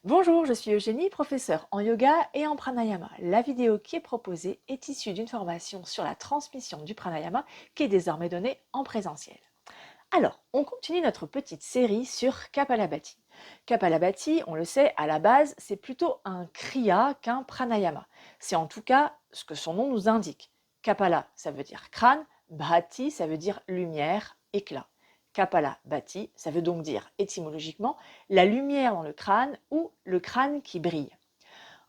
Bonjour, je suis Eugénie, professeure en yoga et en pranayama. La vidéo qui est proposée est issue d'une formation sur la transmission du pranayama qui est désormais donnée en présentiel. Alors, on continue notre petite série sur Kapalabhati. Kapalabhati, on le sait, à la base, c'est plutôt un kriya qu'un pranayama. C'est en tout cas ce que son nom nous indique. Kapala, ça veut dire crâne, bhati, ça veut dire lumière, éclat. Kapalabhati, ça veut donc dire étymologiquement la lumière dans le crâne ou le crâne qui brille.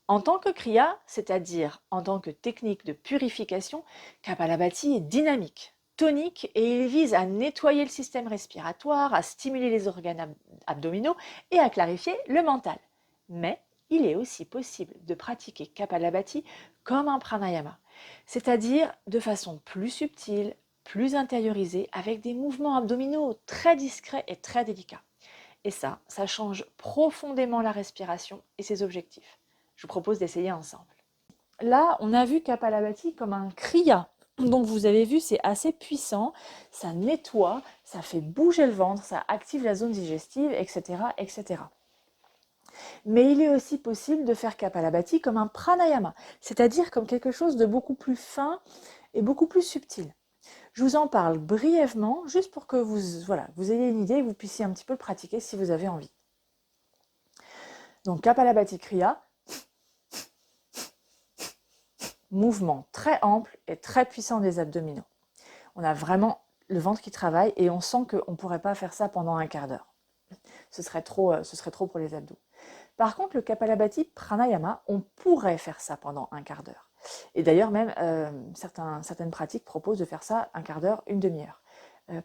En tant que kriya, c'est-à-dire en tant que technique de purification, Kapalabhati est dynamique, tonique et il vise à nettoyer le système respiratoire, à stimuler les organes abdominaux et à clarifier le mental. Mais il est aussi possible de pratiquer Kapalabhati comme un pranayama, c'est-à-dire de façon plus subtile, plus intériorisée, avec des mouvements abdominaux très discrets et très délicats. Et ça change profondément la respiration et ses objectifs. Je vous propose d'essayer ensemble. Là, on a vu Kapalabhati comme un kriya. Donc vous avez vu, c'est assez puissant, ça nettoie, ça fait bouger le ventre, ça active la zone digestive, etc., etc. Mais il est aussi possible de faire Kapalabhati comme un pranayama, c'est-à-dire comme quelque chose de beaucoup plus fin et beaucoup plus subtil. Je vous en parle brièvement, juste pour que vous ayez une idée et que vous puissiez un petit peu le pratiquer si vous avez envie. Donc Kapalabhati Kriya, mouvement très ample et très puissant des abdominaux. On a vraiment le ventre qui travaille et on sent qu'on ne pourrait pas faire ça pendant un quart d'heure. Ce serait trop pour les abdos. Par contre, le Kapalabhati Pranayama, on pourrait faire ça pendant un quart d'heure. Et d'ailleurs, même certaines pratiques proposent de faire ça un quart d'heure, une demi-heure.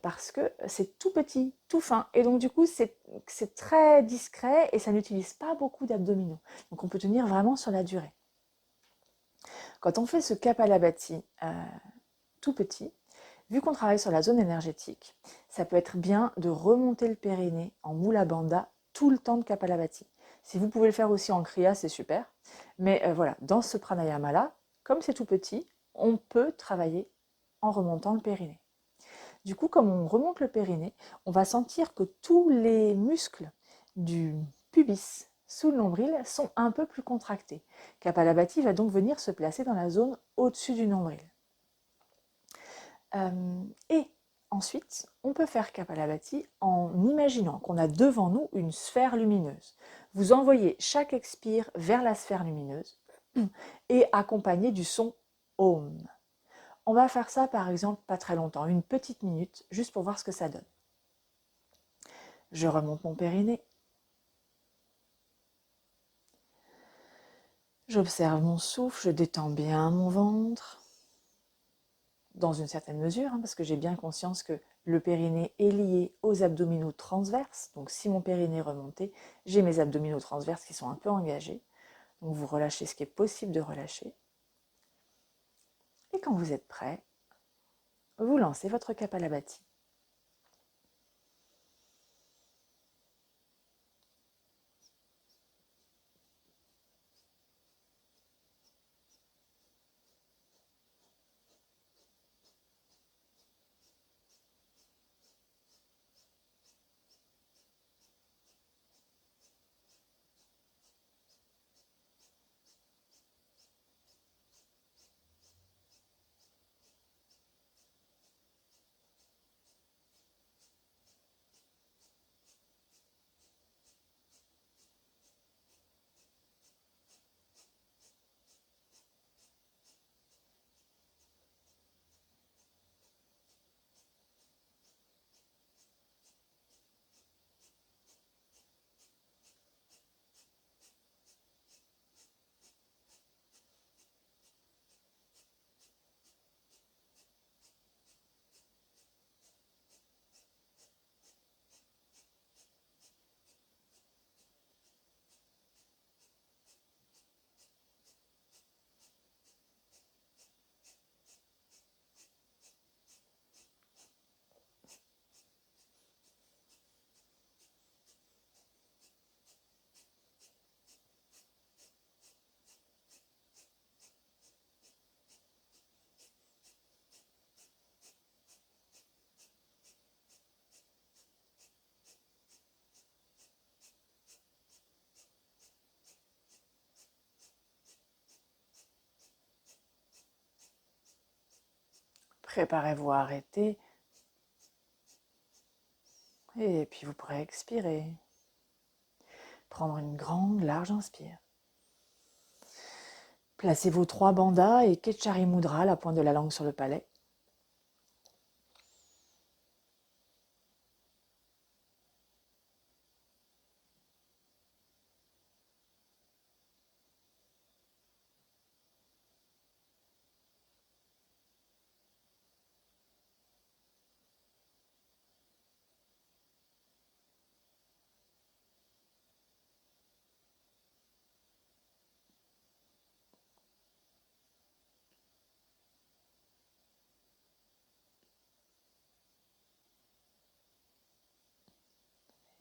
Parce que c'est tout petit, tout fin. Et donc, du coup, c'est très discret et ça n'utilise pas beaucoup d'abdominaux. Donc, on peut tenir vraiment sur la durée. Quand on fait ce Kapalabhati tout petit, vu qu'on travaille sur la zone énergétique, ça peut être bien de remonter le périnée en Mula Bandha tout le temps de Kapalabhati. Si vous pouvez le faire aussi en Kriya, c'est super. Mais voilà, dans ce pranayama-là, comme c'est tout petit, on peut travailler en remontant le périnée. Du coup, comme on remonte le périnée, on va sentir que tous les muscles du pubis sous le nombril sont un peu plus contractés. Kapalabhati va donc venir se placer dans la zone au-dessus du nombril. Et ensuite, on peut faire Kapalabhati en imaginant qu'on a devant nous une sphère lumineuse. Vous envoyez chaque expire vers la sphère lumineuse et accompagné du son Om. On va faire ça par exemple pas très longtemps, une petite minute, juste pour voir ce que ça donne. Je remonte mon périnée. J'observe mon souffle, je détends bien mon ventre, dans une certaine mesure, parce que j'ai bien conscience que le périnée est lié aux abdominaux transverses. Donc si mon périnée est remonté, j'ai mes abdominaux transverses qui sont un peu engagés. Donc vous relâchez ce qui est possible de relâcher. Et quand vous êtes prêt, vous lancez votre Kapalabhati. Préparez-vous à arrêter et puis vous pourrez expirer. Prendre une grande, large inspire. Placez vos 3 bandhas et Ketchari Mudra, la pointe de la langue sur le palais.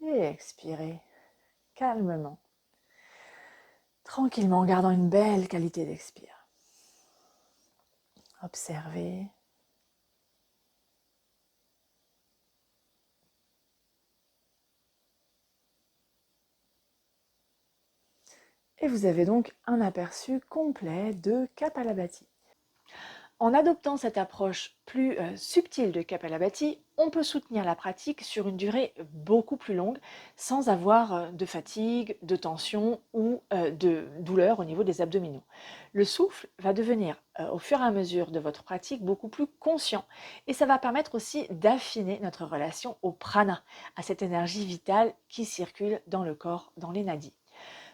Et expirez calmement, tranquillement, en gardant une belle qualité d'expire. Observez. Et vous avez donc un aperçu complet de Kapalabhati. En adoptant cette approche plus subtile de Kapalabhati, on peut soutenir la pratique sur une durée beaucoup plus longue sans avoir de fatigue, de tension ou de douleur au niveau des abdominaux. Le souffle va devenir au fur et à mesure de votre pratique beaucoup plus conscient et ça va permettre aussi d'affiner notre relation au prana, à cette énergie vitale qui circule dans le corps, dans les nadis.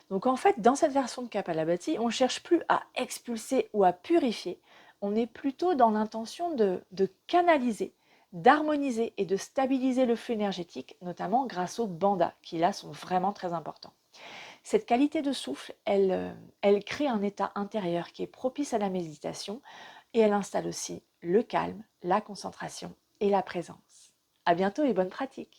Donc en fait, dans cette version de Kapalabhati, on ne cherche plus à expulser ou à purifier, on est plutôt dans l'intention de canaliser, d'harmoniser et de stabiliser le flux énergétique, notamment grâce aux bandhas, qui là sont vraiment très importants. Cette qualité de souffle, elle crée un état intérieur qui est propice à la méditation et elle installe aussi le calme, la concentration et la présence. À bientôt et bonne pratique!